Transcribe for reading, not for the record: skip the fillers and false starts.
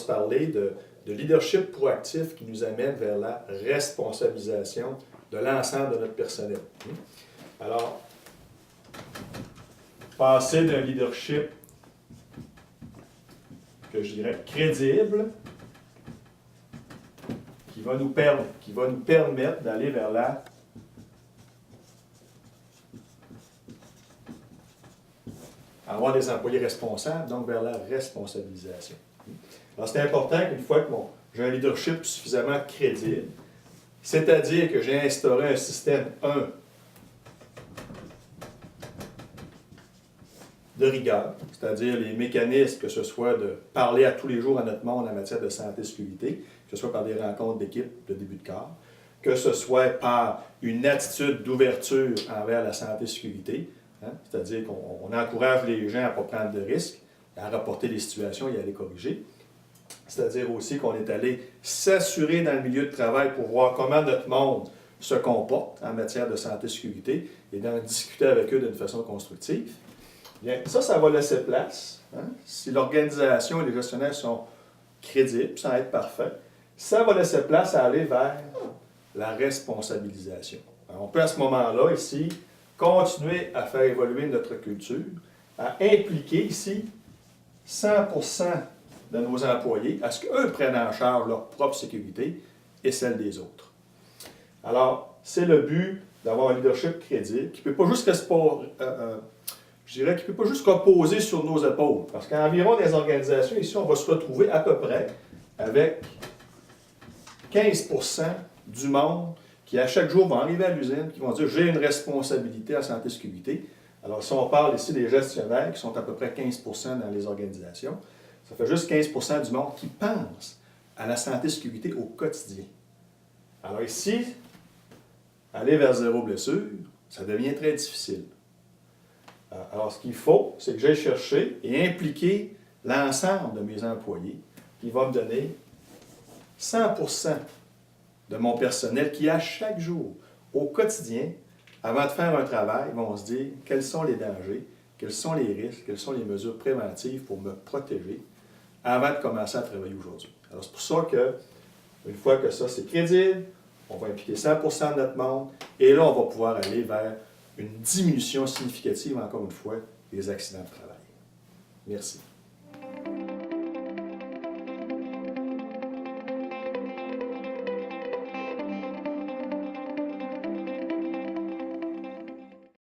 parler de leadership proactif qui nous amène vers la responsabilisation de l'ensemble de notre personnel. Alors, passer d'un leadership que je dirais crédible, qui va nous permettre d'aller vers avoir des employés responsables, donc vers la responsabilisation. Alors, c'est important qu'une fois que j'ai un leadership suffisamment crédible, c'est-à-dire que j'ai instauré un système, de rigueur, c'est-à-dire les mécanismes, que ce soit de parler à tous les jours à notre monde en matière de santé et sécurité, que ce soit par des rencontres d'équipe de début de corps, que ce soit par une attitude d'ouverture envers la santé et sécurité, c'est-à-dire qu'on encourage les gens à ne pas prendre de risques, à rapporter les situations et à les corriger. C'est-à-dire aussi qu'on est allé s'assurer dans le milieu de travail pour voir comment notre monde se comporte en matière de santé et sécurité et d'en discuter avec eux d'une façon constructive. Bien, ça va laisser place. Si l'organisation et les gestionnaires sont crédibles, sans être parfaits, ça va laisser place à aller vers la responsabilisation. Alors, on peut à ce moment-là, ici, continuer à faire évoluer notre culture, à impliquer ici 100% de nos employés à ce qu'eux prennent en charge leur propre sécurité et celle des autres. Alors, c'est le but d'avoir un leadership crédible qui ne peut pas juste qui peut pas juste reposer sur nos épaules. Parce qu'environ des organisations, ici, on va se retrouver à peu près avec 15% du monde qui, à chaque jour, vont arriver à l'usine, qui vont dire « j'ai une responsabilité en santé et sécurité ». Alors, si on parle ici des gestionnaires, qui sont à peu près 15% dans les organisations, ça fait juste 15% du monde qui pense à la santé et sécurité au quotidien. Alors ici, aller vers zéro blessure, ça devient très difficile. Alors, ce qu'il faut, c'est que j'aille chercher et impliquer l'ensemble de mes employés qui va me donner 100% de mon personnel qui, à chaque jour, au quotidien, avant de faire un travail, vont se dire quels sont les dangers, quels sont les risques, quelles sont les mesures préventives pour me protéger avant de commencer à travailler aujourd'hui. Alors, c'est pour ça que, une fois que ça c'est crédible, on va impliquer 100% de notre monde et là, on va pouvoir aller vers une diminution significative, encore une fois, des accidents de travail. Merci.